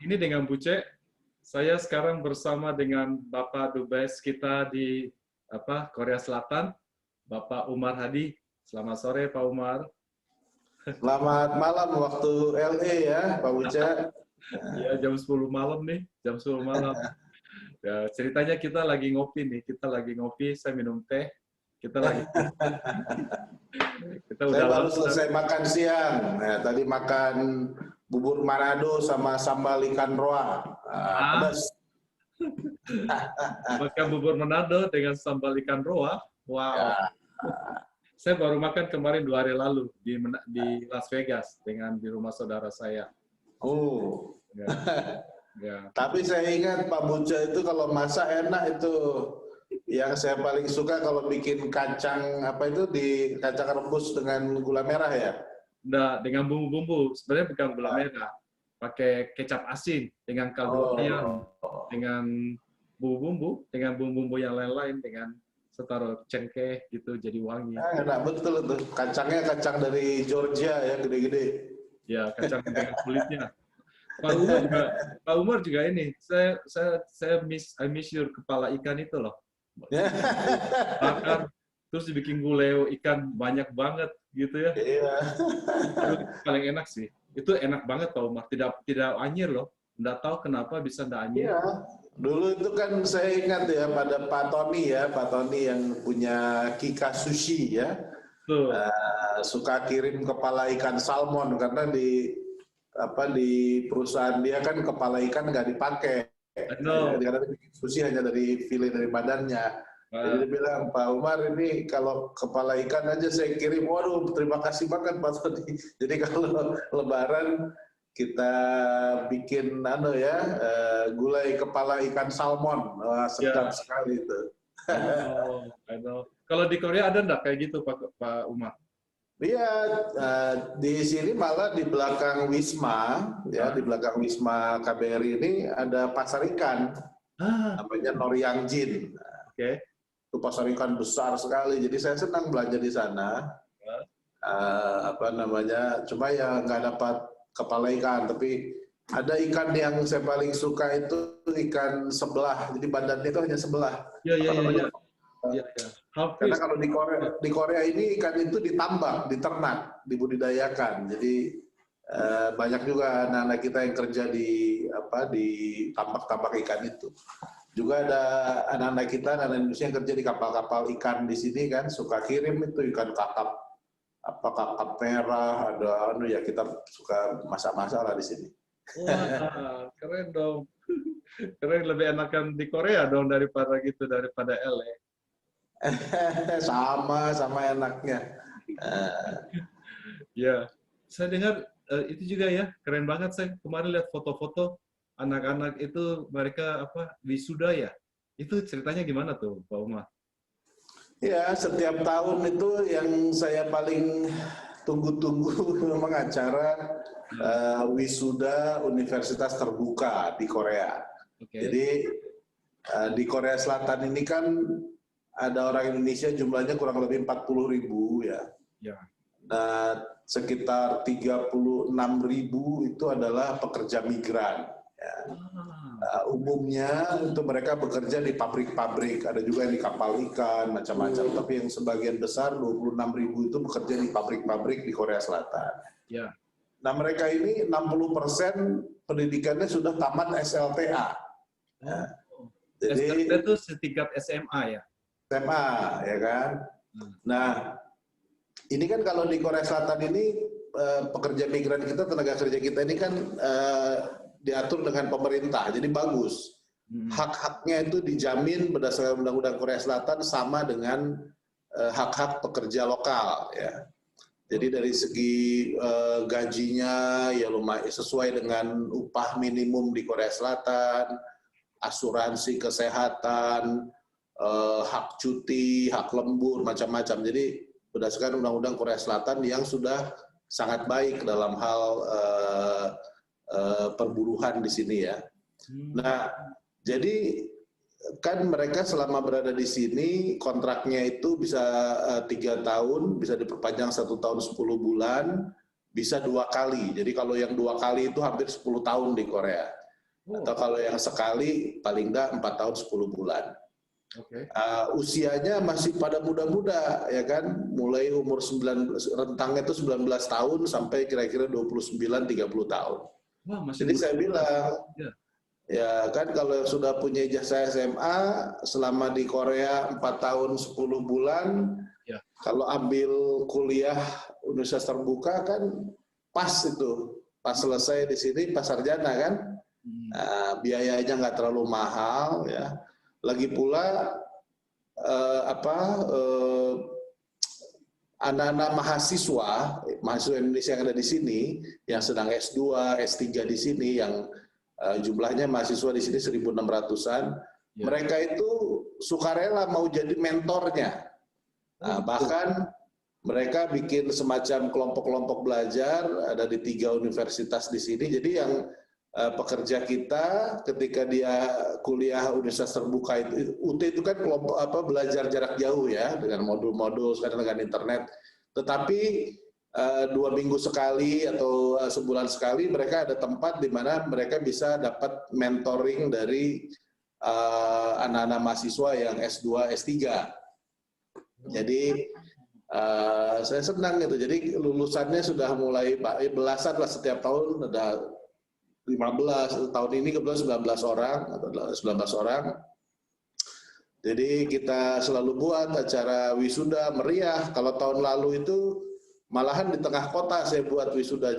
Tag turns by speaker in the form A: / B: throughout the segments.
A: Ini dengan Bu Ce. Saya sekarang bersama dengan Bapak Dubes kita di Korea Selatan, Bapak Umar Hadi. Selamat sore, Pak Umar.
B: Selamat malam waktu LA ya, Pak Uca.
A: Ya, jam 10 malam nih, jam 10 malam. Ya, ceritanya kita lagi ngopi nih, saya minum teh, kita lagi kita
B: Saya
A: udah
B: baru
A: lama.
B: selesai makan siang. Nah, tadi makan bubur Manado sama sambal ikan roa. Pedas.
A: Makan bubur Manado dengan sambal ikan roa. Wow.
B: Ya.
A: Saya baru makan kemarin 2 hari lalu di Las Vegas di rumah saudara saya.
B: Oh.
A: Ya. Ya.
B: Tapi saya ingat Pak Buca itu kalau masak enak itu. Yang saya paling suka kalau bikin kacang kacang rebus dengan gula merah ya.
A: Nah, dengan bumbu-bumbu, sebenarnya bukan gula merah, pakai kecap asin dengan kaldu ayam, dengan bumbu-bumbu yang lain-lain, dengan setaruh cengkeh gitu, jadi wangi.
B: Enak betul tuh. Kacangnya kacang dari Georgia ya, gede-gede.
A: Ya, kacang dengan kulitnya. Pak Umar juga ini. I miss your kepala ikan itu loh. Bakar, terus dibikin gulai ikan banyak banget gitu ya.
B: Iya.
A: Itu paling enak sih. Itu enak banget Pak Umar. Tidak anyir loh. Nggak tahu kenapa bisa nggak anyir.
B: Iya. Dulu itu kan saya ingat ya pada Pak Tony yang punya Kika Sushi ya. Suka kirim kepala ikan salmon karena di perusahaan dia kan kepala ikan nggak dipakai. Karena bikin sushi hanya dari file dari badannya. Jadi dia bilang, Pak Umar ini kalau kepala ikan aja saya kirim, waduh terima kasih banget Pak Tony. Jadi kalau Lebaran kita bikin gulai kepala ikan salmon, sedap sekali itu.
A: Kalau di Korea ada nggak kayak gitu Pak Umar?
B: Iya, di sini malah di belakang Wisma, di belakang Wisma KBRI ini ada pasar ikan, namanya Noryangjin.
A: Oke.
B: Itu pasar ikan besar sekali, jadi saya senang belanja di sana. Cuma ya nggak dapat kepala ikan, tapi ada ikan yang saya paling suka itu ikan sebelah, jadi badannya itu hanya sebelah.
A: Iya.
B: Karena kalau di Korea ini ikan itu ditambak, diternak, dibudidayakan. Jadi banyak juga anak-anak kita yang kerja di tambak-tambak ikan itu. Juga ada anak-anak kita, anak Indonesia yang kerja di kapal-kapal ikan di sini kan, suka kirim itu ikan kakap merah, kita suka masak-masak lah di sini.
A: Wah, keren dong. Keren, lebih enakan di Korea dong daripada LA.
B: sama enaknya.
A: Ya, saya dengar itu juga ya, keren banget. Saya kemarin lihat foto-foto anak-anak itu mereka wisuda ya. Itu ceritanya gimana tuh, Pak Umar?
B: Ya, setiap tahun itu yang saya paling tunggu-tunggu memang acara wisuda Universitas Terbuka di Korea. Okay. Jadi di Korea Selatan ini kan ada orang Indonesia jumlahnya kurang lebih 40.000 ya. Nah, sekitar 36.000 itu adalah pekerja migran. Ya. Umumnya itu mereka bekerja di pabrik-pabrik, ada juga yang di kapal ikan, macam-macam. Tapi yang sebagian besar 26.000 itu bekerja di pabrik-pabrik di Korea Selatan.
A: Ya.
B: Nah, mereka ini 60% pendidikannya sudah tamat SLTA. Ya.
A: Jadi SLTA itu setingkat SMA ya?
B: SMA, ya kan? Nah, ini kan kalau di Korea Selatan ini pekerja migran kita, tenaga kerja kita ini kan diatur dengan pemerintah, jadi bagus. Hak-haknya itu dijamin berdasarkan Undang-Undang Korea Selatan sama dengan hak-hak pekerja lokal, ya. Jadi dari segi gajinya ya lumayan sesuai dengan upah minimum di Korea Selatan, asuransi kesehatan, hak cuti, hak lembur, macam-macam. Jadi berdasarkan Undang-Undang Korea Selatan yang sudah sangat baik dalam hal perburuhan di sini ya. Nah, jadi kan mereka selama berada di sini kontraknya itu bisa 3 tahun, bisa diperpanjang 1 tahun 10 bulan, bisa 2 kali. Jadi kalau yang 2 kali itu hampir 10 tahun di Korea. Atau kalau yang sekali paling enggak 4 tahun 10 bulan. Usianya masih pada muda-muda, ya kan? Mulai umur 19, rentangnya itu 19 tahun sampai kira-kira 29-30 tahun.
A: Wah, masih
B: Jadi
A: muda.
B: saya bilang, ya kan kalau sudah punya ijazah SMA, selama di Korea 4 tahun 10 bulan, kalau ambil kuliah universitas terbuka kan pas itu. Pas selesai di sini, pas sarjana kan? Biayanya nggak terlalu mahal, ya. Lagi pula anak-anak mahasiswa Indonesia yang ada di sini, yang sedang S2, S3 di sini, yang jumlahnya mahasiswa di sini 1.600-an, mereka itu sukarela mau jadi mentornya. Bahkan mereka bikin semacam kelompok-kelompok belajar, ada di 3 universitas di sini. Jadi yang pekerja kita ketika dia kuliah universitas terbuka itu, UT itu kan kelompok belajar jarak jauh ya, dengan modul-modul, sekarang dengan internet. Tetapi 2 minggu sekali atau sebulan sekali mereka ada tempat di mana mereka bisa dapat mentoring dari anak-anak mahasiswa yang S2, S3. Jadi saya senang gitu. Jadi lulusannya sudah mulai belasan lah setiap tahun, ada 15, tahun ini kebetulan 19 orang atau 19 orang. Jadi kita selalu buat acara wisuda meriah. Kalau tahun lalu itu malahan di tengah kota saya buat wisuda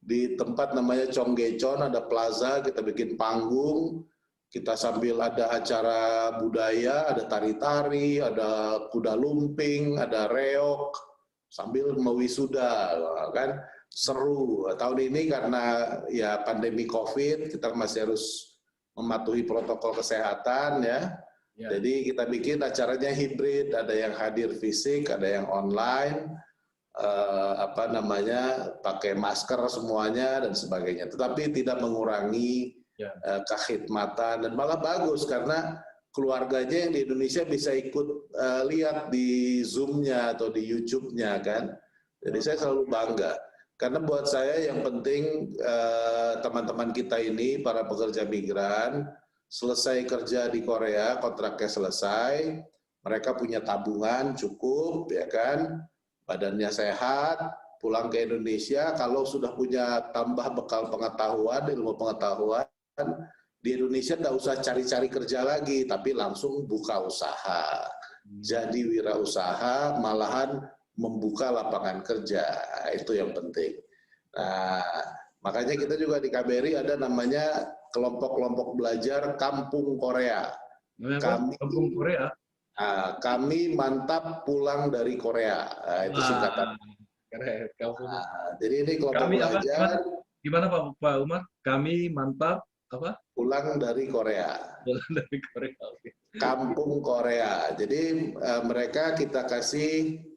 B: di tempat namanya Chonggyecheon, ada plaza, kita bikin panggung, kita sambil ada acara budaya, ada tari-tari, ada kuda lumping, ada reok, sambil mewisuda, kan? Seru. Tahun ini karena ya pandemi COVID, kita masih harus mematuhi protokol kesehatan ya. Jadi kita bikin acaranya hibrid, ada yang hadir fisik, ada yang online, pakai masker semuanya dan sebagainya. Tetapi tidak mengurangi kekhidmatan, dan malah bagus karena keluarganya yang di Indonesia bisa ikut lihat di Zoom-nya atau di YouTube-nya kan. Jadi saya selalu bangga. Karena buat saya yang penting teman-teman kita ini, para pekerja migran, selesai kerja di Korea, kontraknya selesai, mereka punya tabungan cukup, ya kan, badannya sehat, pulang ke Indonesia, kalau sudah punya tambah bekal pengetahuan, ilmu pengetahuan, di Indonesia nggak usah cari-cari kerja lagi, tapi langsung buka usaha. Jadi wirausaha, malahan membuka lapangan kerja, itu yang penting. Nah, makanya kita juga di KBRI ada namanya kelompok-kelompok belajar Kampung Korea.
A: Kampung Korea?
B: Kami mantap pulang dari Korea, itu singkatan. Jadi ini kelompok belajar.
A: Gimana Pak Umar? Kami mantap apa?
B: Pulang dari Korea.
A: Pulang dari Korea.
B: Kampung Korea. Jadi mereka kita kasih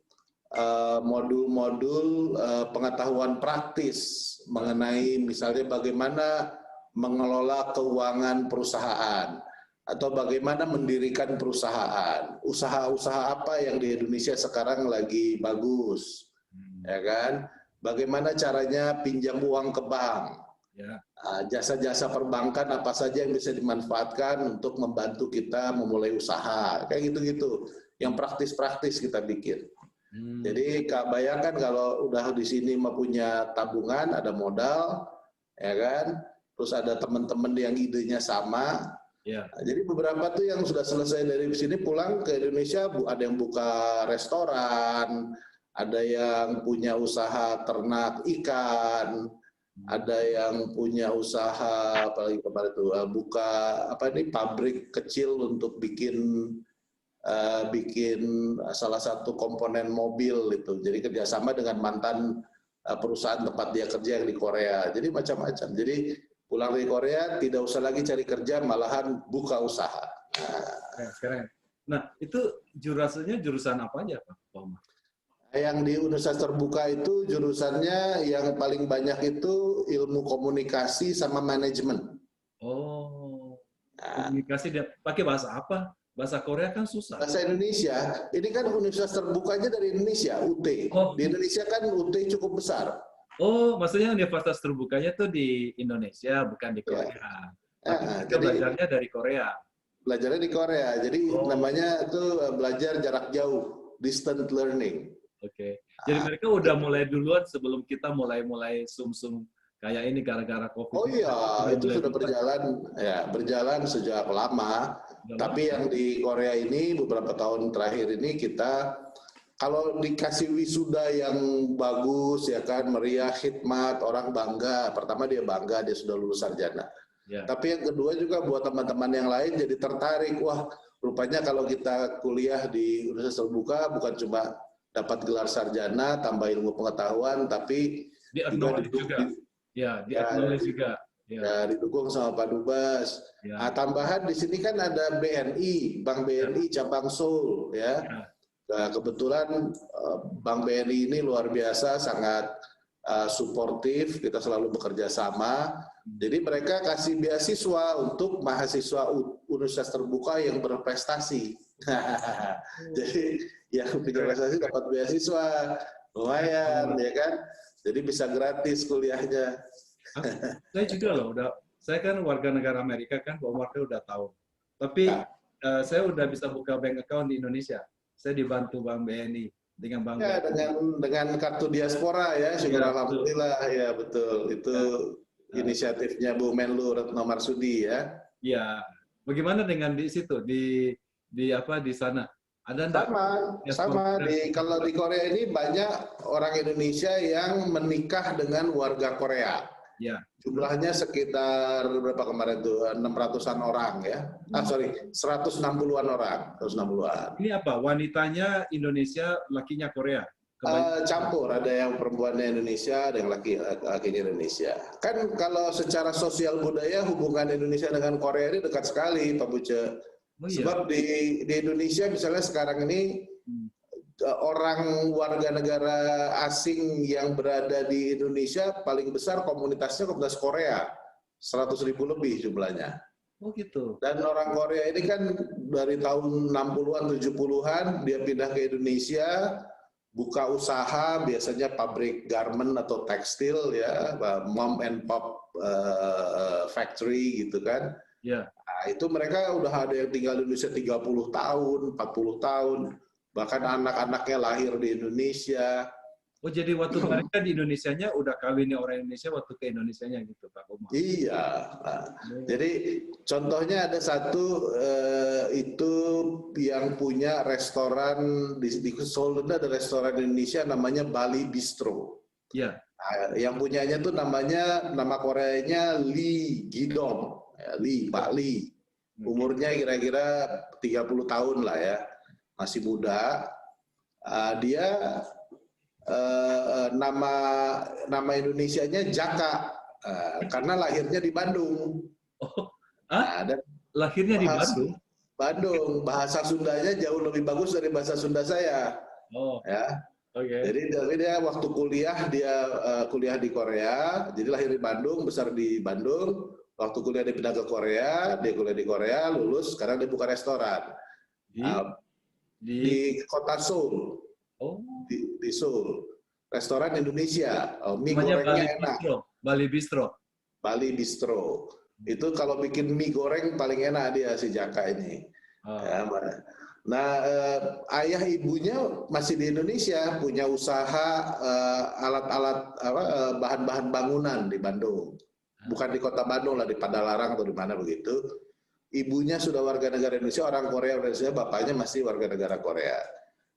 B: modul-modul pengetahuan praktis mengenai misalnya bagaimana mengelola keuangan perusahaan atau bagaimana mendirikan perusahaan. Usaha-usaha apa yang di Indonesia sekarang lagi bagus, ya kan? Bagaimana caranya pinjam uang ke bank. Jasa-jasa perbankan apa saja yang bisa dimanfaatkan untuk membantu kita memulai usaha, kayak gitu-gitu. Yang praktis-praktis kita bikin. Jadi bayangkan kalau udah di sini punya tabungan, ada modal, ya kan? Terus ada teman-teman yang idenya sama. Jadi beberapa tuh yang sudah selesai dari sini pulang ke Indonesia, ada yang buka restoran, ada yang punya usaha ternak ikan, ada yang punya usaha apalagi kemarin itu buka pabrik kecil untuk bikin salah satu komponen mobil itu. Jadi kerjasama dengan mantan perusahaan tempat dia kerja yang di Korea. Jadi macam-macam. Jadi pulang dari Korea tidak usah lagi cari kerja, malahan buka usaha.
A: Keren. Nah itu jurusan apa aja Pak Umar?
B: Yang di Universitas Terbuka itu jurusannya yang paling banyak itu ilmu komunikasi sama manajemen.
A: Komunikasi dia pakai bahasa apa? Bahasa Korea kan susah.
B: Bahasa Indonesia. Ini kan Universitas Terbukanya dari Indonesia, UT. Di Indonesia kan UT cukup besar.
A: Oh, maksudnya universitas terbukanya tuh di Indonesia, bukan di
B: Ya.
A: Korea. Tapi kita
B: Jadi
A: belajarnya dari Korea.
B: belajarnya di Korea. Jadi
A: Oh,
B: namanya itu belajar jarak jauh, distant learning.
A: oke. Jadi mereka udah mulai duluan sebelum kita mulai sum-sum kayak ini gara-gara COVID
B: Oh
A: ini.
B: iya,
A: Udah
B: itu
A: mulai
B: sudah
A: duluan.
B: berjalan sejak lama.
A: Udah lama.
B: Tapi yang di Korea ini beberapa tahun terakhir ini kita kalau dikasih wisuda yang bagus ya kan, meriah, khidmat, orang bangga. Pertama dia bangga dia sudah lulus sarjana.
A: Ya.
B: Tapi yang kedua juga buat teman-teman yang lain jadi tertarik. Wah, rupanya kalau kita kuliah di universitas terbuka bukan cuma dapat gelar sarjana, tambah ilmu pengetahuan, tapi
A: Di
B: juga
A: acknowledge juga. Ya, di acknowledge juga. Ya.
B: ya didukung sama Pak Dubes.
A: Ya.
B: Nah, tambahan di sini kan ada BNI, Bank BNI cabang Seoul ya.
A: Ya.
B: Nah, kebetulan Bank BNI ini luar biasa, sangat suportif, kita selalu bekerja sama. Jadi mereka kasih beasiswa untuk mahasiswa universitas terbuka yang berprestasi. Jadi yang punya prestasi dapat beasiswa, lumayan ya kan. Jadi bisa gratis kuliahnya.
A: Saya juga loh, saya kan warga negara Amerika kan, Pak Umar udah tahu. Tapi saya udah bisa buka bank account di Indonesia. Saya dibantu Bank BNI dengan Bank
B: Ya,
A: BNI.
B: dengan kartu diaspora ya, syukur
A: Ya,
B: alhamdulillah ya betul. Itu inisiatifnya Bu Menlu Retno Marsudi ya.
A: Ya, bagaimana dengan di situ di apa di sana? Ada enggak?
B: Sama kalau di Korea ini banyak orang Indonesia yang menikah dengan warga Korea.
A: Ya.
B: Jumlahnya sekitar berapa kemarin tuh 600-an orang ya. 160-an orang, 160-an.
A: Ini apa? Wanitanya Indonesia, lakinya Korea.
B: Campur, ada yang perempuannya Indonesia, ada yang lakinya Indonesia. Kan kalau secara sosial budaya hubungan Indonesia dengan Korea ini dekat sekali, Pak Buce.
A: Oh, iya.
B: Sebab di Indonesia misalnya sekarang ini orang warga negara asing yang berada di Indonesia paling besar komunitasnya komunitas Korea, 100.000 lebih jumlahnya.
A: Oh gitu.
B: Dan orang Korea ini kan dari tahun 60-an, 70-an dia pindah ke Indonesia, buka usaha, biasanya pabrik garment atau tekstil ya, mom and pop factory gitu kan.
A: Ya.
B: Nah, itu mereka udah ada yang tinggal di Indonesia 30 tahun, 40 tahun, bahkan anak-anaknya lahir di Indonesia.
A: Oh jadi waktu mereka di Indonesianya udah kawinnya orang Indonesia waktu ke Indonesianya gitu Pak Umar.
B: Iya. Nah, jadi contohnya ada satu itu yang punya restoran di Seoul ada restoran Indonesia namanya Bali Bistro.
A: Iya.
B: Nah, yang punyanya tuh nama Koreanya Lee Gidong, ya, Pak Lee. Umurnya kira-kira 30 tahun lah ya, masih muda. Dia nama Indonesianya Jaka karena lahirnya di Bandung.
A: Oh,
B: Dan
A: lahirnya di Bandung?
B: Bandung, bahasa Sundanya jauh lebih bagus dari bahasa Sunda saya.
A: Oh,
B: ya.
A: Okay.
B: Jadi dia waktu kuliah kuliah di Korea, jadi lahir di Bandung, besar di Bandung. Waktu kuliah dia pindah ke Korea, dia kuliah di Korea, lulus, sekarang dia buka restoran di kota Seoul.
A: Oh.
B: Di Seoul. Restoran Indonesia. Mie
A: namanya
B: gorengnya
A: Bali
B: enak.
A: Bistro. Bali Bistro.
B: Bali Bistro. Itu kalau bikin mie goreng paling enak dia si Jaka ini. Ya, nah, ayah ibunya masih di Indonesia, punya usaha alat-alat bahan-bahan bangunan di Bandung. Bukan di kota Bandung lah, di Padalarang atau di mana begitu. Ibunya sudah warga negara Indonesia, orang Korea Indonesia, bapaknya masih warga negara Korea.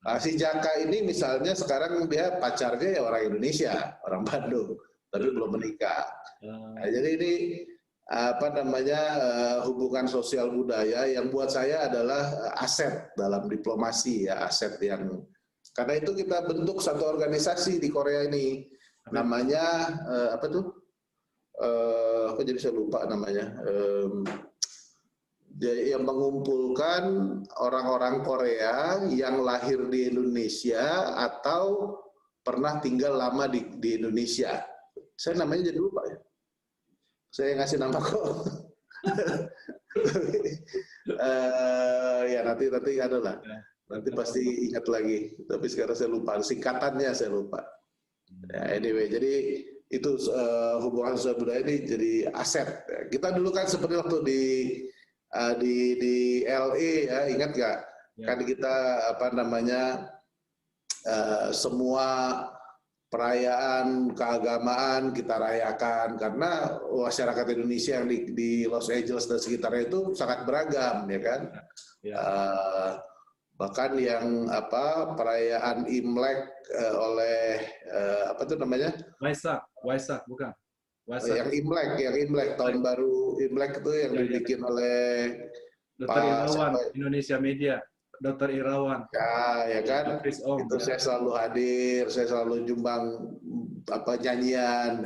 B: Nah, si Jaka ini misalnya sekarang dia pacarnya ya orang Indonesia, orang Bandung, tapi belum menikah. Nah, jadi ini hubungan sosial budaya yang buat saya adalah aset dalam diplomasi ya, aset yang karena itu kita bentuk satu organisasi di Korea ini namanya apa tuh? Aku jadi saya lupa namanya. Yang mengumpulkan orang-orang Korea yang lahir di Indonesia atau pernah tinggal lama di Indonesia. Saya namanya jadi lupa ya. Saya ngasih nama kok. Ya nanti ada lah. Nanti pasti ingat lagi. Tapi sekarang saya lupa. Singkatannya saya lupa. Ya, anyway, jadi itu hubungan sosial budaya ini jadi aset. Kita dulu kan seperti waktu di LA ya, ingat nggak?
A: Ya.
B: Kan kita apa namanya semua perayaan keagamaan kita rayakan karena masyarakat Indonesia yang di Los Angeles dan sekitarnya itu sangat beragam, ya kan?
A: Ya.
B: Bahkan yang apa perayaan Imlek oleh apa itu namanya?
A: Waisak bukan? Waisak.
B: Yang Imlek tahun baru Imlek itu yang dibikin oleh
A: Dr. Irawan Indonesia Media, Dr. Irawan.
B: Ya kan? Itu saya selalu hadir, saya selalu jumbang apa nyanyian,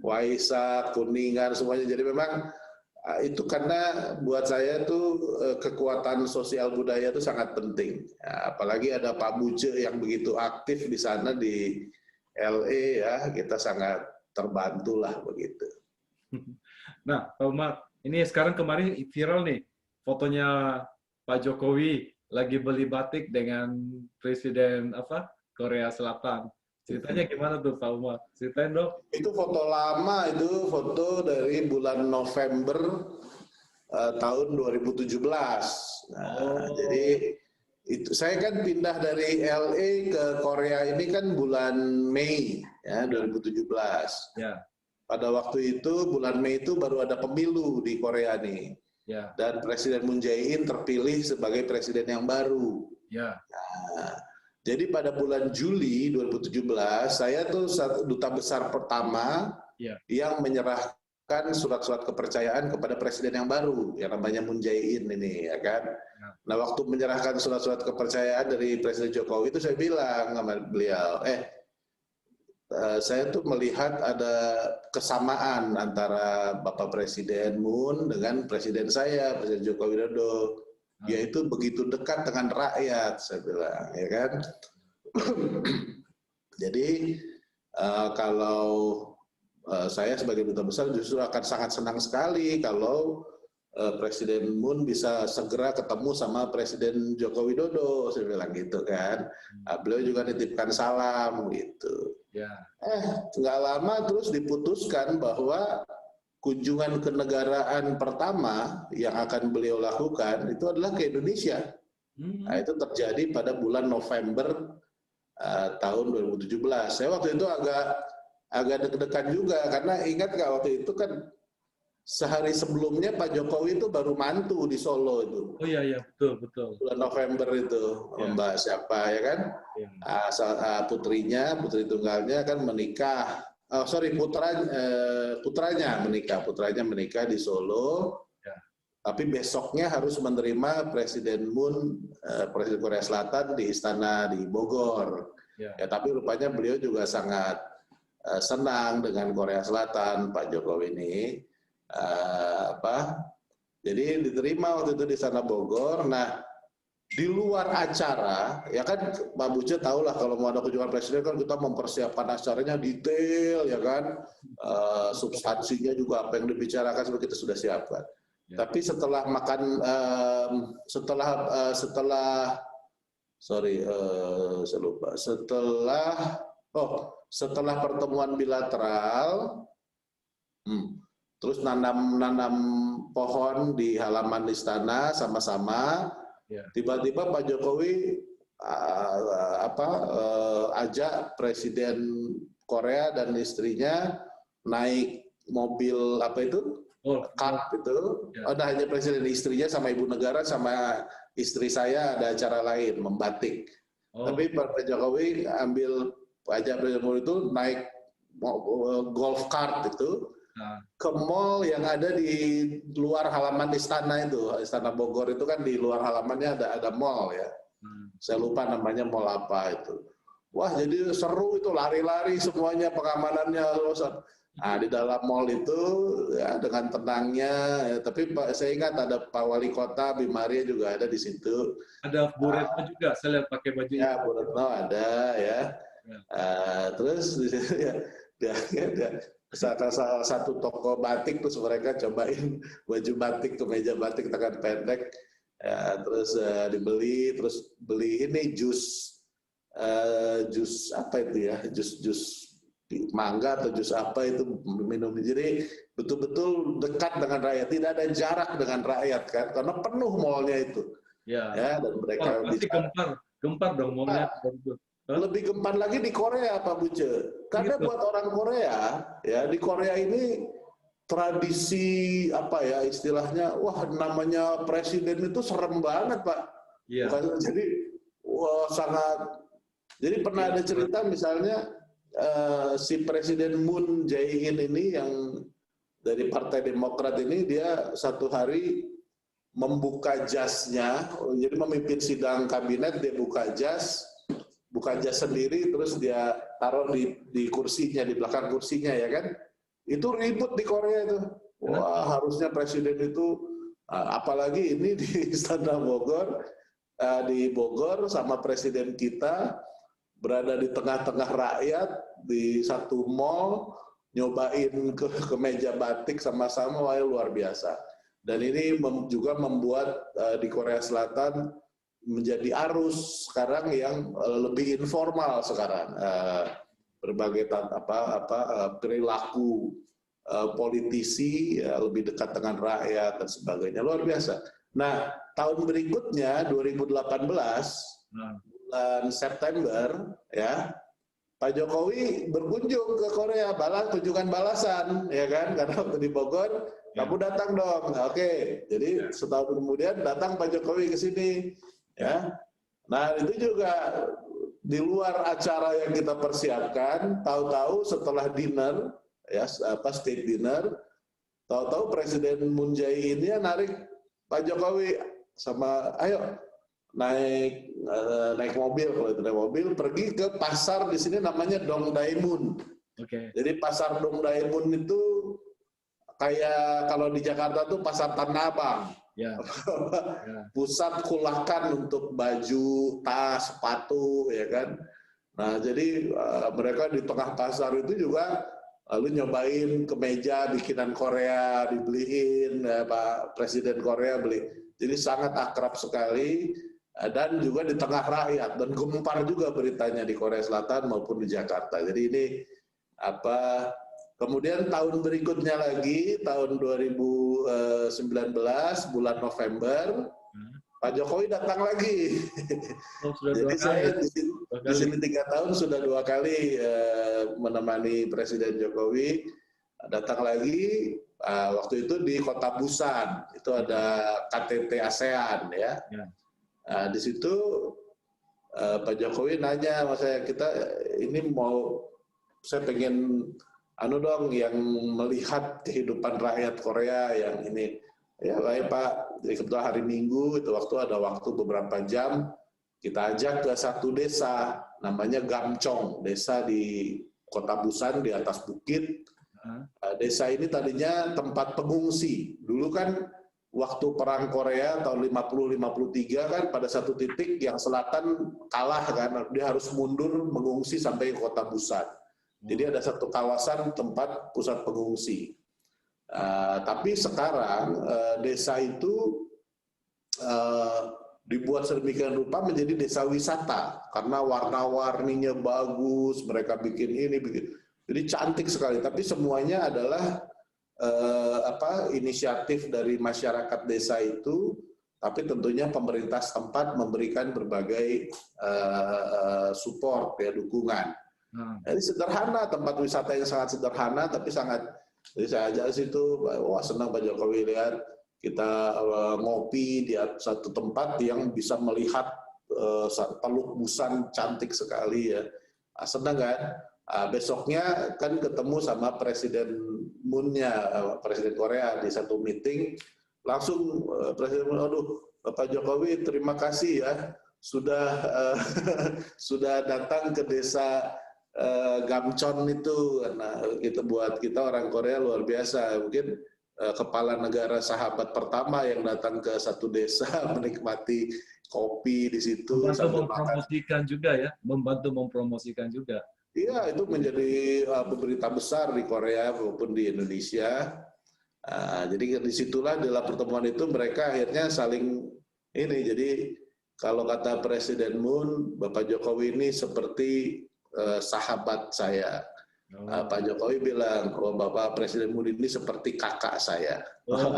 B: Waisak, Kuningan semuanya. Jadi memang itu karena buat saya tuh kekuatan sosial budaya itu sangat penting. Ya, apalagi ada Pak Buce yang begitu aktif di sana di LA ya, kita sangat terbantu lah begitu.
A: Nah, Pak Umar, ini sekarang kemarin viral nih fotonya Pak Jokowi lagi beli batik dengan Presiden Korea Selatan. Ceritanya gimana tuh Pak Umar? Ceritain dong.
B: Itu foto lama, itu foto dari bulan November tahun 2017. Nah, jadi itu saya kan pindah dari LA ke Korea ini kan bulan Mei ya 2017.
A: Ya.
B: Pada waktu itu bulan Mei itu baru ada pemilu di Korea nih.
A: Ya.
B: Dan Presiden Moon Jae-in terpilih sebagai presiden yang baru.
A: Ya.
B: Nah, jadi pada bulan Juli 2017, saya tuh duta besar pertama yang menyerahkan surat-surat kepercayaan kepada presiden yang baru, yang namanya Moon Jae-in ini, ya kan. Nah, waktu menyerahkan surat-surat kepercayaan dari Presiden Jokowi itu saya bilang sama beliau, saya tuh melihat ada kesamaan antara Bapak Presiden Moon dengan Presiden saya, Presiden Joko Widodo. Yaitu begitu dekat dengan rakyat, saya bilang, ya kan. Jadi kalau saya sebagai duta besar justru akan sangat senang sekali kalau Presiden Moon bisa segera ketemu sama Presiden Joko Widodo, saya bilang gitu kan. Beliau juga nitipkan salam gitu.
A: Ya.
B: Nggak lama terus diputuskan bahwa kunjungan kenegaraan pertama yang akan beliau lakukan itu adalah ke Indonesia. Nah, itu terjadi pada bulan November tahun 2017. Saya waktu itu agak deg-degan juga karena ingat nggak waktu itu kan sehari sebelumnya Pak Jokowi itu baru mantu di Solo itu.
A: Oh iya betul.
B: Bulan November itu Mbak siapa ya kan? Putrinya, putri tunggalnya kan menikah. Putranya menikah di Solo, tapi besoknya harus menerima Presiden Moon, Presiden Korea Selatan di istana di Bogor. Ya, tapi rupanya beliau juga sangat senang dengan Korea Selatan, Pak Jokowi ini. Jadi diterima waktu itu di istana Bogor. Nah, di luar acara, ya kan Pak Buce tahu lah kalau mau ada kunjungan presiden kan kita mempersiapkan acaranya detail, ya kan, substansinya juga apa yang dibicarakan kita sudah siapkan. Ya. Tapi setelah makan, setelah pertemuan bilateral, terus nanam pohon di halaman istana sama-sama. Tiba-tiba Pak Jokowi ajak Presiden Korea dan istrinya naik mobil kart itu. Ada hanya Presiden istrinya sama Ibu Negara sama istri saya ada acara lain membatik. Tapi Pak Jokowi ajak Presiden Korea itu naik golf cart itu ke mall yang ada di luar halaman istana itu. Istana Bogor itu kan di luar halamannya ada mall ya. Saya lupa namanya mall apa itu. Wah, jadi seru itu, lari-lari semuanya pengamanannya. Nah, di dalam mall itu ya dengan tenangnya, tapi saya ingat ada Pak Wali Kota Bimaria juga ada di situ.
A: Ada Bu Retno juga, saya lihat pakai baju.
B: Ya, Bu Retno ada ya. Terus di situ ada salah satu toko batik, terus mereka cobain baju batik, kemeja batik tangan pendek, terus dibeli, terus beli ini jus jus apa itu ya, jus mangga atau jus apa itu minum. Jadi betul-betul dekat dengan rakyat, tidak ada jarak dengan rakyat kan, karena penuh mallnya itu.
A: Ya.
B: Ya, dan mereka
A: Pasti
B: bisa
A: gempar dong mallnya.
B: lebih gempar lagi di Korea, Pak Buce. Karena
A: Gitu.
B: buat orang Korea, ya di Korea ini tradisi apa ya istilahnya, wah namanya presiden itu serem banget Pak.
A: Iya.
B: Jadi wah sangat. Jadi pernah ada cerita misalnya si Presiden Moon Jae-in ini yang dari Partai Demokrat ini, dia satu hari membuka jasnya, jadi memimpin sidang kabinet, dia buka jas sendiri, terus dia taruh di kursinya, di belakang kursinya ya kan. Itu ribut di Korea itu. Wah, harusnya presiden itu, apalagi ini di Istana Bogor, di Bogor sama presiden kita berada di tengah-tengah rakyat di satu mall, nyobain ke meja batik sama-sama, wah luar biasa. Dan ini juga membuat di Korea Selatan menjadi arus sekarang yang lebih informal sekarang. Berbagai perilaku politisi lebih dekat dengan rakyat dan sebagainya, luar biasa. Nah, tahun berikutnya 2018 bulan September ya, Pak Jokowi berkunjung ke Korea, tunjukkan balasan ya kan, karena waktu di Bogor kamu datang dong. Oke, jadi setahun kemudian datang Pak Jokowi ke sini ya. Nah, itu juga di luar acara yang kita persiapkan, tahu-tahu setelah dinner ya, state dinner, tahu-tahu Presiden Moon Jae-in ini narik Pak Jokowi sama ayo naik mobil, kalau itu naik mobil pergi ke pasar di sini namanya Dongdaemun. Jadi pasar Dongdaemun itu kayak kalau di Jakarta tuh pasar Tanah Abang. Pusat kulakan untuk baju, tas, sepatu ya kan. Nah, jadi mereka di tengah pasar itu juga lalu nyobain kemeja bikinan Korea, dibeliin Pak Presiden Korea beli. Jadi sangat akrab sekali. Dan juga di tengah rakyat, dan gempar juga beritanya di Korea Selatan maupun di Jakarta. Jadi ini kemudian tahun berikutnya lagi, tahun 2019 bulan November, Pak Jokowi datang lagi. Jadi saya di sini 3 tahun sudah 2 kali menemani Presiden Jokowi. Datang lagi, waktu itu di Kota Busan, itu ada KTT ASEAN ya. Nah, di situ Pak Jokowi nanya sama saya, saya pengen yang melihat kehidupan rakyat Korea yang ini. Ya baik Pak, jadi kebetulan hari Minggu itu ada waktu beberapa jam, kita ajak ke satu desa namanya Gamchong, desa di Kota Busan di atas bukit. Desa ini tadinya tempat pengungsi. Dulu kan waktu perang Korea tahun 50-53 kan pada satu titik yang selatan kalah kan, dia harus mundur mengungsi sampai ke Kota Busan. Jadi ada satu kawasan tempat pusat pengungsi. Tapi sekarang desa itu dibuat sedemikian rupa menjadi desa wisata karena warna-warninya bagus, mereka bikin ini, jadi cantik sekali. Tapi semuanya adalah inisiatif dari masyarakat desa itu, tapi tentunya pemerintah setempat memberikan berbagai support ya, dukungan. Jadi sederhana, tempat wisata yang sangat sederhana tapi sangat. Jadi saya ajak situ, wah senang Pak Jokowi lihat kita ngopi di satu tempat yang bisa melihat Teluk Busan cantik sekali ya. Senang kan? Besoknya kan ketemu sama Presiden Moon-nya, Presiden Korea di satu meeting, langsung Presiden Moon, Pak Jokowi terima kasih ya sudah datang ke desa Gamchon itu. Nah, itu buat kita orang Korea luar biasa. Mungkin kepala negara sahabat pertama yang datang ke satu desa menikmati kopi di situ.
A: Membantu mempromosikan juga ya, membantu mempromosikan juga.
B: Iya, itu menjadi berita besar di Korea maupun di Indonesia. Jadi disitulah dalam pertemuan itu mereka akhirnya saling ini. Jadi kalau kata Presiden Moon, Bapak Jokowi ini seperti sahabat saya. Pak Jokowi bilang, oh Bapak Presiden Moon ini seperti kakak saya.
A: Oh,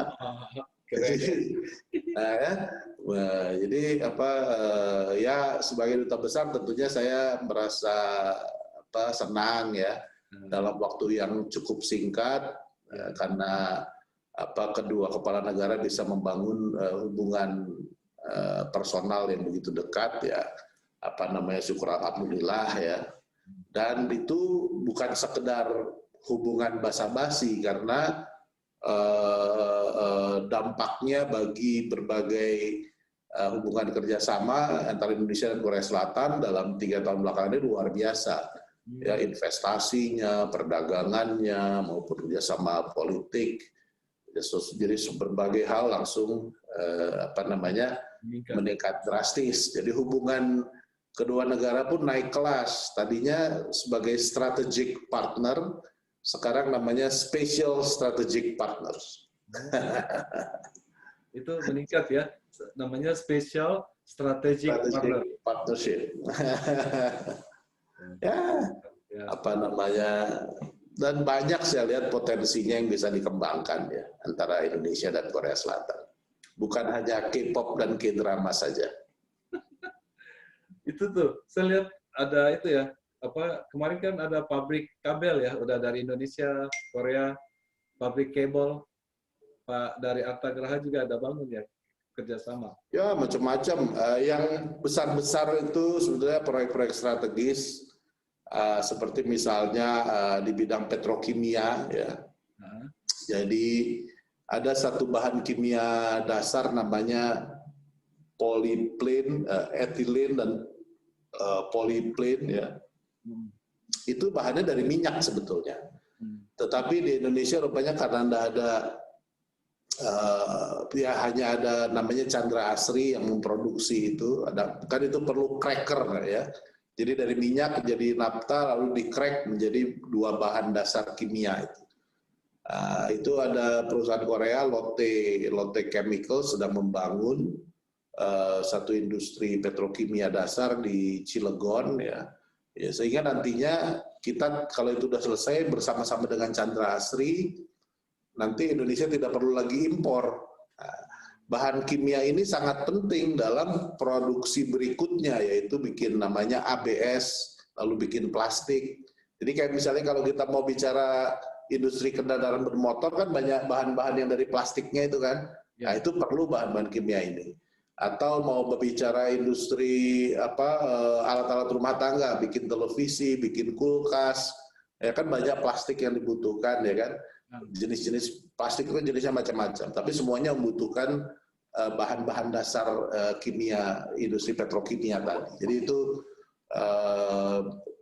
A: keren.
B: Jadi ya sebagai duta besar tentunya saya merasa senang ya dalam waktu yang cukup singkat karena kedua kepala negara bisa membangun hubungan personal yang begitu dekat ya, syukur alhamdulillah ya. Dan itu bukan sekedar hubungan basa-basi karena dampaknya bagi berbagai hubungan kerjasama antara Indonesia dan Korea Selatan dalam 3 tahun belakangan ini luar biasa. Ya, investasinya, perdagangannya, maupun kerjasama politik, jadi berbagai hal langsung meningkat drastis. Jadi hubungan kedua negara pun naik kelas. Tadinya sebagai strategic partner, sekarang namanya special strategic partners.
A: Itu meningkat ya, namanya special strategic
B: partnership. Dan banyak saya lihat potensinya yang bisa dikembangkan ya antara Indonesia dan Korea Selatan. Bukan hanya K-pop dan K-drama saja.
A: Itu tuh, saya lihat ada itu ya, kemarin kan ada pabrik kabel ya, udah dari Indonesia, Korea, pabrik kabel, Pak dari Artagraha juga ada bangun ya, kerjasama.
B: Ya, macam-macam. Yang besar-besar itu sebetulnya proyek-proyek strategis, seperti misalnya di bidang petrokimia ya. Jadi ada satu bahan kimia dasar namanya polyplen, etilen dan polyplen ya. Itu bahannya dari minyak sebetulnya. Tetapi di Indonesia rupanya karena tidak ada hanya ada namanya Chandra Asri yang memproduksi itu, kan itu perlu cracker ya. Jadi dari minyak jadi nafta lalu di-crack menjadi 2 bahan dasar kimia itu. Itu ada perusahaan Korea, Lotte Chemical sedang membangun satu industri petrokimia dasar di Cilegon ya. Sehingga nantinya kita kalau itu sudah selesai bersama-sama dengan Chandra Asri, nanti Indonesia tidak perlu lagi impor. Bahan kimia ini sangat penting dalam produksi berikutnya, yaitu bikin namanya ABS, lalu bikin plastik. Jadi kayak misalnya kalau kita mau bicara industri kendaraan bermotor kan banyak bahan-bahan yang dari plastiknya itu kan. Nah itu perlu bahan-bahan kimia ini. Atau mau berbicara industri alat-alat rumah tangga, bikin televisi, bikin kulkas, ya kan banyak plastik yang dibutuhkan ya kan. Jenis-jenis plastik itu jenisnya macam-macam, tapi semuanya membutuhkan bahan-bahan dasar kimia, industri petrokimia tadi. Jadi itu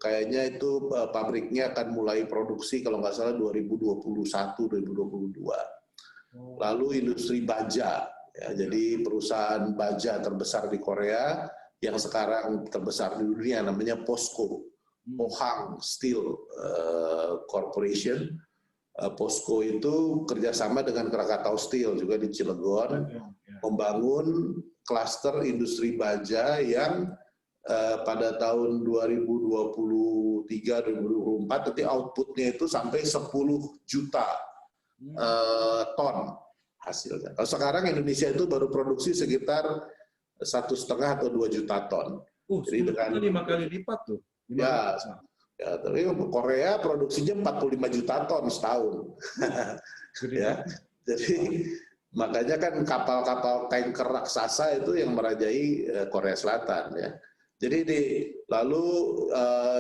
B: kayaknya itu pabriknya akan mulai produksi kalau nggak salah 2021-2022. Lalu industri baja, ya, jadi perusahaan baja terbesar di Korea yang sekarang terbesar di dunia namanya POSCO, Pohang Steel Corporation. POSCO itu kerjasama dengan Krakatau Steel juga di Cilegon, membangun klaster industri baja yang pada tahun 2023-2024 nanti outputnya itu sampai 10 juta ton hasilnya. Kalau sekarang Indonesia itu baru produksi sekitar 1,5 atau 2 juta ton.
A: Jadi dengan 5 kali lipat tuh.
B: Ya, tapi Korea produksinya 45 juta ton setahun. Ya, jadi makanya kan kapal-kapal tanker raksasa itu yang merajai Korea Selatan ya. Jadi lalu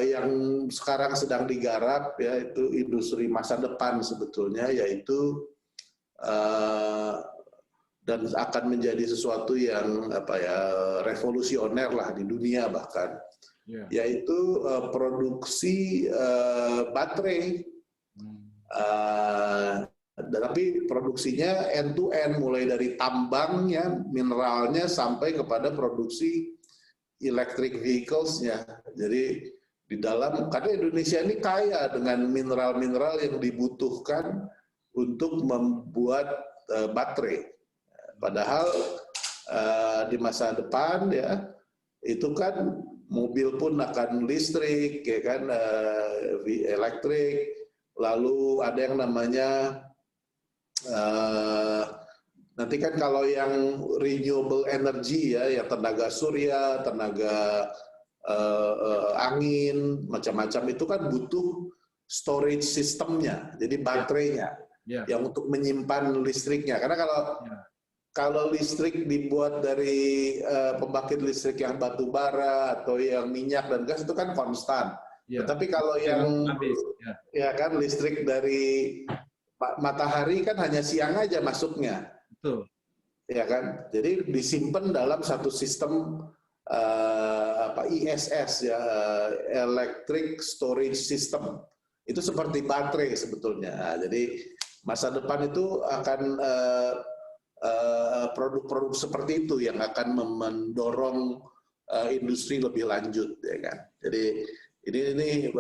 B: yang sekarang sedang digarap ya itu industri masa depan sebetulnya, yaitu dan akan menjadi sesuatu yang revolusioner lah di dunia bahkan. Yaitu produksi baterai, tapi produksinya end to end, mulai dari tambangnya, mineralnya sampai kepada produksi electric vehicles-nya. Jadi di dalam, karena Indonesia ini kaya dengan mineral-mineral yang dibutuhkan untuk membuat baterai. Padahal di masa depan ya itu kan mobil pun akan listrik ya kan, elektrik, lalu ada yang namanya nanti kan kalau yang renewable energy ya, yang tenaga surya, tenaga angin, macam-macam itu kan butuh storage sistemnya, jadi baterainya yang untuk menyimpan listriknya. Karena kalau listrik dibuat dari pembangkit listrik yang batu bara atau yang minyak dan gas itu kan konstan. Tetapi kalau yang ya kan listrik dari matahari kan hanya siang aja masuknya.
A: Betul.
B: Ya kan? Jadi disimpan dalam satu sistem ISS ya, Electric Storage System. Itu seperti baterai sebetulnya. Nah, jadi masa depan itu akan produk-produk seperti itu yang akan mendorong industri lebih lanjut, ya kan. Jadi ini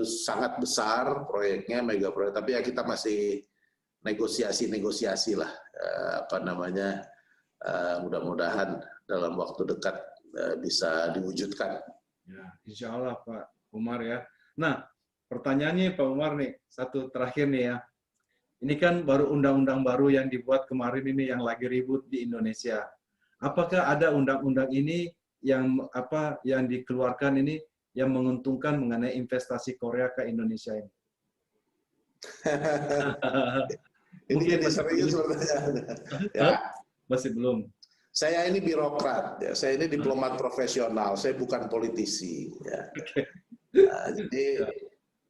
B: sangat besar proyeknya, mega proyek. Tapi ya kita masih negosiasi lah, mudah-mudahan dalam waktu dekat bisa diwujudkan.
A: Ya, insya Allah Pak Umar ya. Nah, pertanyaannya Pak Umar nih, satu terakhir nih ya. Ini kan baru undang-undang baru yang dibuat kemarin ini yang lagi ribut di Indonesia. Apakah ada undang-undang ini yang dikeluarkan ini yang menguntungkan mengenai investasi Korea ke Indonesia ini?
B: Ini jadi serius pertanyaannya. Ya.
A: Masih belum.
B: Saya ini birokrat, ya. Saya ini diplomat profesional, saya bukan politisi. Ya. Nah, jadi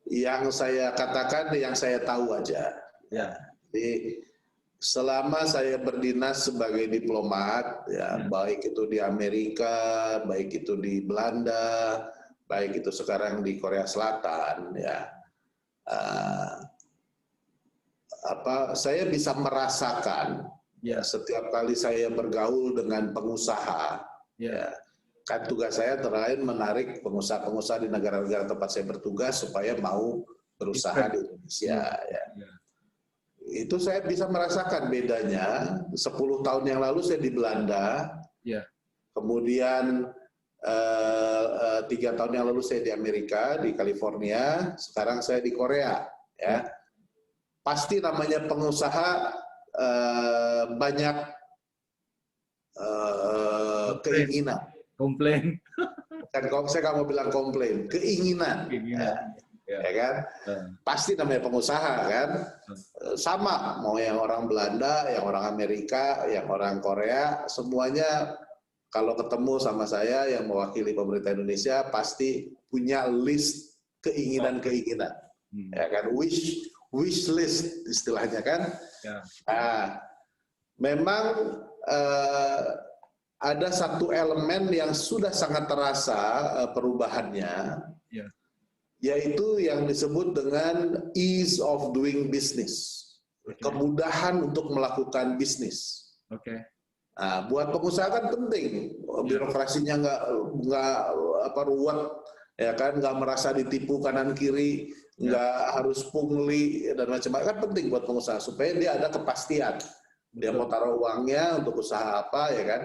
B: yang saya katakan, yang saya tahu aja. Ya. Jadi selama saya berdinas sebagai diplomat, ya, baik itu di Amerika, baik itu di Belanda, baik itu sekarang di Korea Selatan, ya. Saya bisa merasakan setiap kali saya bergaul dengan pengusaha, ya, kan tugas saya terakhir menarik pengusaha-pengusaha di negara-negara tempat saya bertugas supaya mau berusaha di Indonesia. Ya. Itu saya bisa merasakan bedanya. 10 tahun yang lalu saya di Belanda, kemudian 3 tahun yang lalu saya di Amerika, di California, sekarang saya di Korea. Ya. Pasti namanya pengusaha banyak keinginan.
A: Komplain.
B: Kan saya nggak mau bilang komplain, keinginan. Ya kan? Pasti namanya pengusaha kan. Sama, mau yang orang Belanda, yang orang Amerika, yang orang Korea, semuanya kalau ketemu sama saya yang mewakili pemerintah Indonesia pasti punya list keinginan-keinginan. Ya kan? Wish list istilahnya kan. Nah, memang ada satu elemen yang sudah sangat terasa perubahannya, yaitu yang disebut dengan ease of doing business, kemudahan untuk melakukan bisnis. Nah, buat pengusaha kan penting, birokrasinya nggak ruwet, ya kan, nggak merasa ditipu kanan kiri, nggak harus pungli dan macam-macam. Kan penting buat pengusaha supaya dia ada kepastian. Dia mau taruh uangnya untuk usaha apa, ya kan.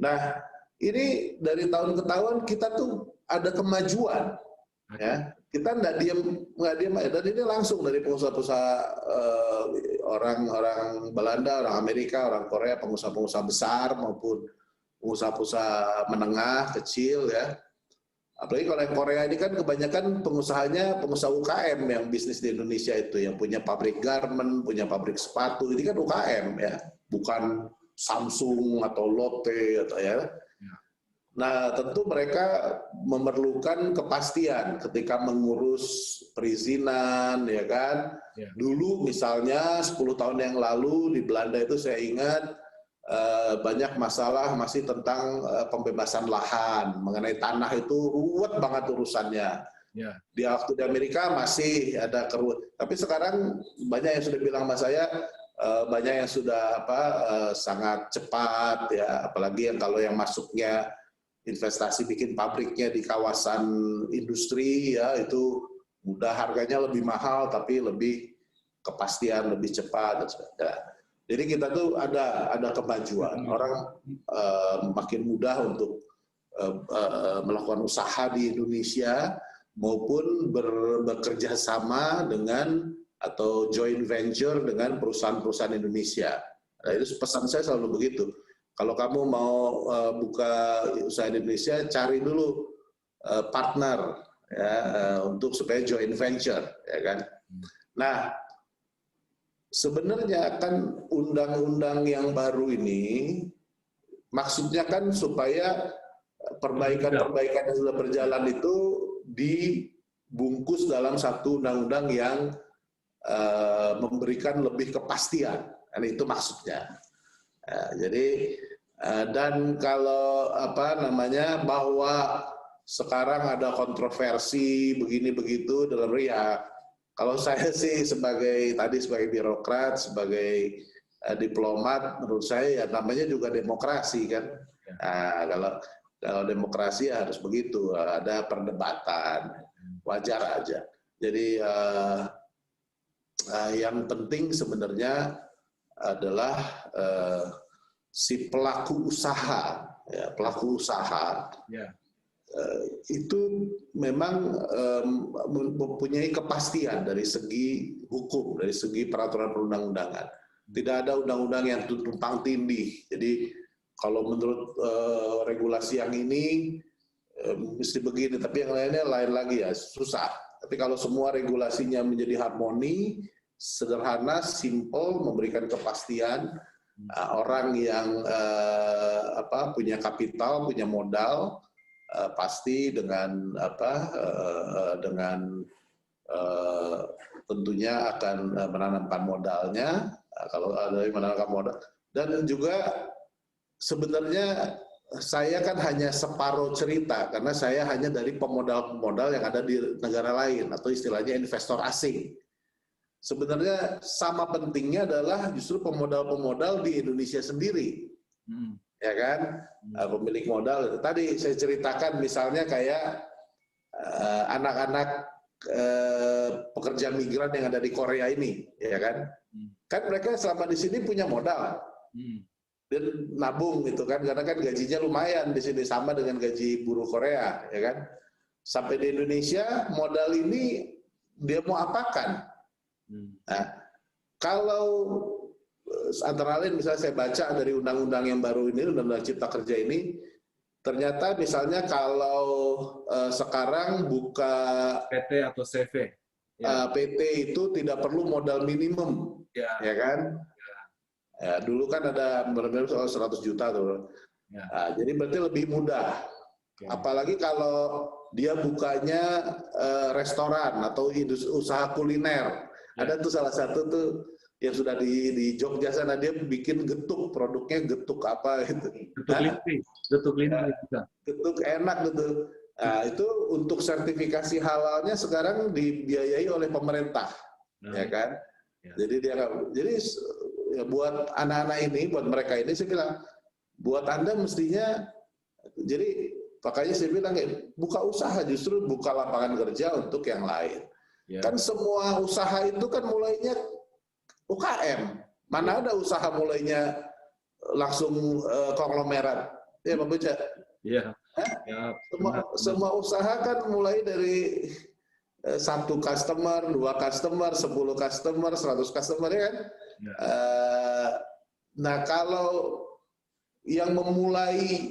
B: Nah, ini dari tahun ke tahun kita tuh ada kemajuan, ya. Kita nggak diam, dan ini langsung dari pengusaha-pengusaha orang Belanda, orang Amerika, orang Korea, pengusaha-pengusaha besar maupun pengusaha-pengusaha menengah, kecil, ya. Apalagi kalau yang Korea ini kan kebanyakan pengusahanya pengusaha UKM yang bisnis di Indonesia itu, yang punya pabrik garment, punya pabrik sepatu, ini kan UKM ya, bukan Samsung atau Lotte atau ya. Nah, tentu mereka memerlukan kepastian ketika mengurus perizinan, ya kan. Dulu misalnya 10 tahun yang lalu di Belanda itu saya ingat banyak masalah masih tentang pembebasan lahan, mengenai tanah itu ruwet banget urusannya. Di waktu di Amerika masih ada tapi sekarang banyak yang sudah bilang sama saya, banyak yang sudah sangat cepat, ya, apalagi yang kalau yang masuknya investasi bikin pabriknya di kawasan industri, ya, itu mudah, harganya lebih mahal tapi lebih kepastian, lebih cepat dan sebagainya. Jadi kita tuh ada kemajuan. Orang makin mudah untuk melakukan usaha di Indonesia maupun bekerja sama dengan atau joint venture dengan perusahaan-perusahaan Indonesia. Nah, itu pesan saya selalu begitu. Kalau kamu mau buka usaha di Indonesia, cari dulu partner ya, untuk supaya joint venture, ya kan. Nah, sebenarnya kan undang-undang yang baru ini maksudnya kan supaya perbaikan-perbaikan yang sudah berjalan itu dibungkus dalam satu undang-undang yang memberikan lebih kepastian. Dan itu maksudnya. Jadi dan kalau bahwa sekarang ada kontroversi begini begitu dalam kalau saya sih sebagai birokrat, sebagai diplomat, menurut saya ya namanya juga demokrasi kan. Nah, kalau demokrasi ya harus begitu, ada perdebatan, wajar aja. Jadi yang penting sebenarnya adalah si pelaku usaha, ya, itu memang mempunyai kepastian dari segi hukum, dari segi peraturan perundang-undangan. Tidak ada undang-undang yang tumpang tindih. Jadi kalau menurut regulasi yang ini mesti begini, tapi yang lainnya lain lagi ya, susah. Tapi kalau semua regulasinya menjadi harmoni, sederhana, simple, memberikan kepastian, orang yang punya kapital, punya modal, pasti dengan tentunya akan menanamkan modalnya. Kalau ada yang menanamkan modal, dan juga sebenarnya saya kan hanya separuh cerita karena saya hanya dari pemodal-pemodal yang ada di negara lain atau istilahnya investor asing. Sebenarnya sama pentingnya adalah justru pemodal-pemodal di Indonesia sendiri, ya kan, pemilik modal. Tadi saya ceritakan misalnya kayak anak-anak pekerja migran yang ada di Korea ini, ya kan, kan mereka selama di sini punya modal. Dan nabung gitu kan, karena kan gajinya lumayan di sini sama dengan gaji buruh Korea, ya kan. Sampai di Indonesia modal ini dia mau apakan? Nah, kalau antara lain misalnya saya baca dari undang-undang yang baru ini, Undang-Undang Cipta Kerja ini, ternyata misalnya kalau sekarang buka
A: PT atau CV,
B: PT itu tidak perlu modal minimum, ya kan? Ya, dulu kan ada benar-benar soal 100 juta tuh. Nah, jadi berarti lebih mudah. Apalagi kalau dia bukanya restoran atau usaha kuliner. Ada tuh salah satu tuh yang sudah di Jogja sana, dia bikin getuk, produknya getuk apa gitu.
A: Getuk linting,
B: getuk enak gitu. Nah, itu untuk sertifikasi halalnya sekarang dibiayai oleh pemerintah, ya kan? Jadi ya buat anak-anak ini, buat mereka ini saya bilang, buat Anda mestinya, jadi makanya saya bilang buka usaha, justru buka lapangan kerja untuk yang lain. Kan semua usaha itu kan mulainya UKM. Mana ada usaha mulainya langsung konglomerat, ya Pak Buca?
A: Iya.
B: Semua usaha kan mulai dari 1 customer, 2 customer, 10 customer, 100 customer, ya kan? Nah, kalau yang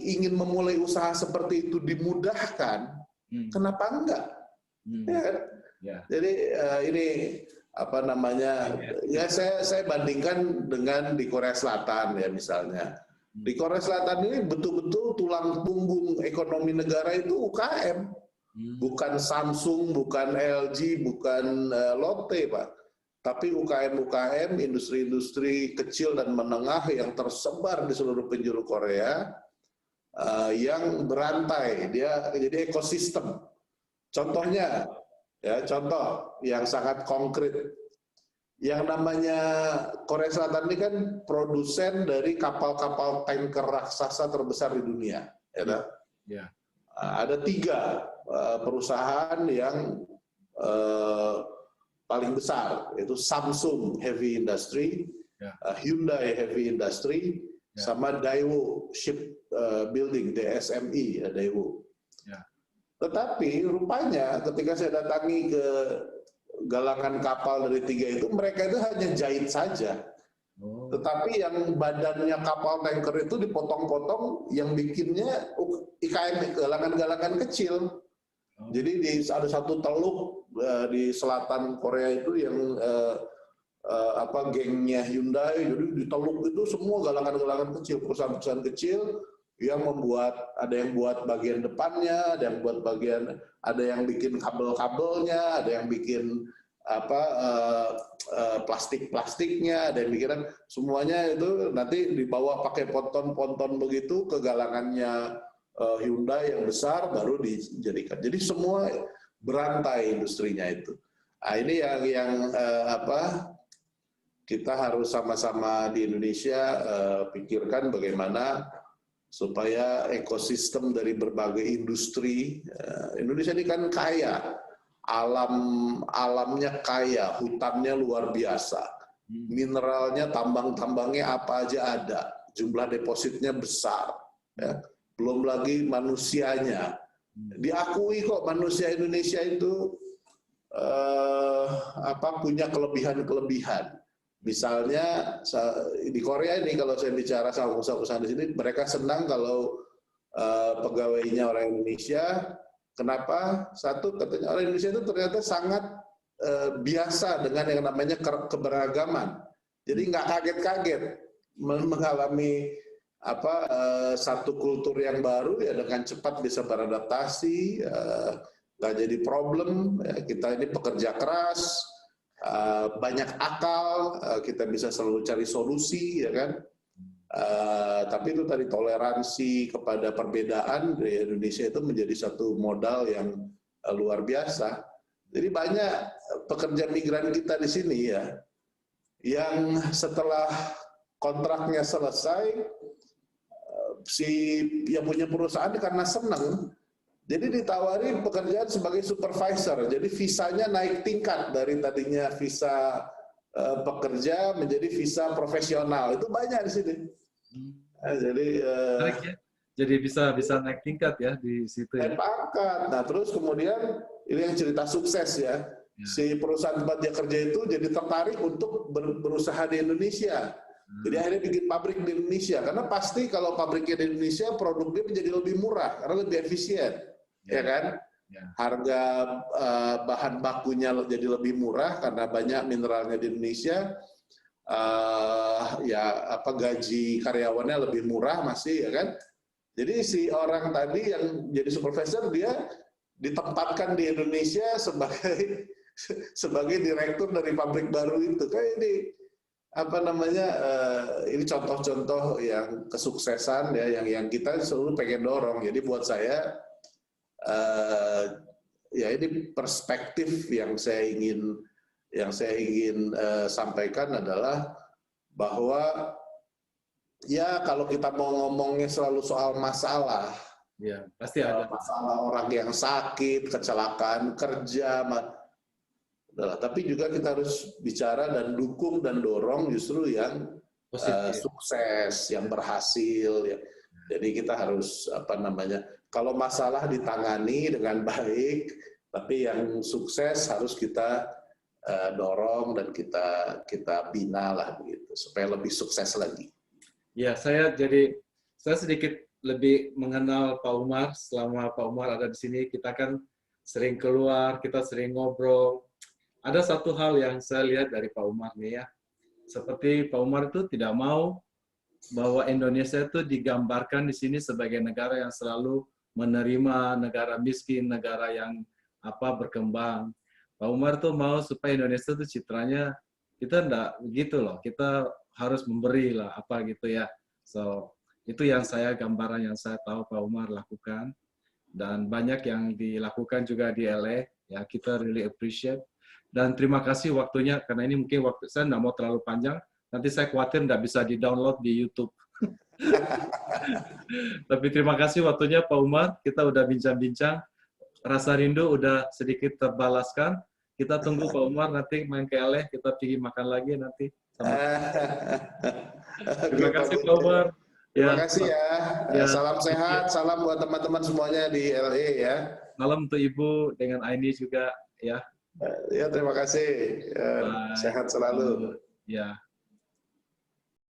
B: ingin memulai usaha seperti itu dimudahkan, kenapa enggak? Ya kan? Jadi ini ya saya bandingkan dengan di Korea Selatan ya misalnya. Di Korea Selatan ini betul-betul tulang punggung ekonomi negara itu UKM. Bukan Samsung, bukan LG, bukan Lotte, Pak. Tapi UKM-UKM, industri-industri kecil dan menengah yang tersebar di seluruh penjuru Korea, yang berantai, dia jadi ekosistem. Contohnya, ya contoh yang sangat konkret, yang namanya Korea Selatan ini kan produsen dari kapal-kapal tanker raksasa terbesar di dunia. Ya. Ada 3 perusahaan yang paling besar, yaitu Samsung Heavy Industry,
A: Ya.
B: Hyundai Heavy Industry,
A: Ya.
B: sama Daewoo Ship Building, DSMI, ya, Daewoo.
A: Ya.
B: Tetapi rupanya ketika saya datangi ke galangan kapal dari tiga itu, mereka itu hanya jahit saja.
A: Oh.
B: Tetapi yang badannya kapal tanker itu dipotong-potong, yang bikinnya IKM, galangan-galangan kecil.
A: Oh.
B: Jadi ada satu teluk di selatan Korea itu yang gengnya Hyundai, jadi di teluk itu semua galangan-galangan kecil, perusahaan-perusahaan kecil yang membuat, ada yang buat bagian depannya, ada yang buat bagian, ada yang bikin kabel-kabelnya, ada yang bikin plastik-plastiknya, ada yang bikin, semuanya itu nanti dibawa pakai ponton-ponton begitu ke galangannya Hyundai yang besar, baru dijadikan. Jadi semua berantai industrinya itu. Nah, ini yang kita harus sama-sama di Indonesia pikirkan bagaimana supaya ekosistem dari berbagai industri, Indonesia ini kan kaya, alamnya kaya, hutannya luar biasa, mineralnya, tambang-tambangnya apa aja ada, jumlah depositnya besar, ya. Belum lagi manusianya, diakui kok manusia Indonesia itu punya kelebihan-kelebihan. Misalnya di Korea ini, kalau saya bicara sama pengusaha-pengusaha di sini, mereka senang kalau pegawainya orang Indonesia. Kenapa? Satu, katanya orang Indonesia itu ternyata sangat biasa dengan yang namanya keberagaman. Jadi nggak kaget-kaget mengalami satu kultur yang baru, ya dengan cepat bisa beradaptasi, nggak jadi problem. Ya, kita ini pekerja keras, banyak akal, kita bisa selalu cari solusi, ya kan. Tapi itu tadi, toleransi kepada perbedaan di Indonesia itu menjadi satu modal yang luar biasa. Jadi banyak pekerja migran kita di sini ya, yang setelah kontraknya selesai, si yang punya perusahaan karena senang, jadi ditawari pekerjaan sebagai supervisor. Jadi visanya naik tingkat dari tadinya visa pekerja menjadi visa profesional. Itu banyak di sini. Jadi
A: menarik ya. Jadi bisa naik tingkat ya di situ ya.
B: Naik pangkat. Nah, terus kemudian ini yang cerita sukses ya. Si perusahaan tempat dia kerja itu jadi tertarik untuk berusaha di Indonesia. Jadi akhirnya bikin pabrik di Indonesia, karena pasti kalau pabriknya di Indonesia produknya menjadi lebih murah karena lebih efisien, ya kan? Harga bahan bakunya jadi lebih murah karena banyak mineralnya di Indonesia. Gaji karyawannya lebih murah masih, ya kan? Jadi si orang tadi yang jadi supervisor, dia ditempatkan di Indonesia sebagai direktur dari pabrik baru itu. Kayak ini ini contoh-contoh yang kesuksesan ya, yang kita selalu pengen dorong. Jadi buat saya ini perspektif yang saya ingin sampaikan adalah bahwa ya kalau kita mau ngomongnya selalu soal masalah,
A: ya pasti ada
B: masalah orang yang sakit, kecelakaan kerja. Tapi juga kita harus bicara dan dukung dan dorong justru yang sukses, yang berhasil. Ya. Jadi kita harus kalau masalah ditangani dengan baik, tapi yang sukses harus kita dorong dan kita bina lah begitu supaya lebih sukses lagi.
A: Ya, saya sedikit lebih mengenal Pak Umar. Selama Pak Umar ada di sini, kita kan sering keluar, kita sering ngobrol. Ada satu hal yang saya lihat dari Pak Umar nih ya, seperti Pak Umar itu tidak mau bahwa Indonesia itu digambarkan di sini sebagai negara yang selalu menerima negara miskin, negara yang berkembang. Pak Umar tuh mau supaya Indonesia itu citranya, kita enggak begitu loh, kita harus memberi lah gitu ya. So itu yang gambaran yang saya tahu Pak Umar lakukan, dan banyak yang dilakukan juga di LA ya, kita really appreciate. Dan terima kasih waktunya, karena ini mungkin waktu saya nggak mau terlalu panjang, nanti saya khawatir nggak bisa di-download di YouTube. Tapi terima kasih waktunya Pak Umar, kita udah bincang-bincang, rasa rindu udah sedikit terbalaskan. Kita tunggu Pak Umar nanti main ke LA, kita pergi makan lagi nanti. Terima kasih Pak Umar.
B: Terima kasih ya.
A: Ya.
B: Salam sehat, salam buat teman-teman semuanya di LA ya.
A: Salam untuk Ibu dengan Aini juga ya.
B: Ya, terima kasih. Sehat selalu.
A: Ya.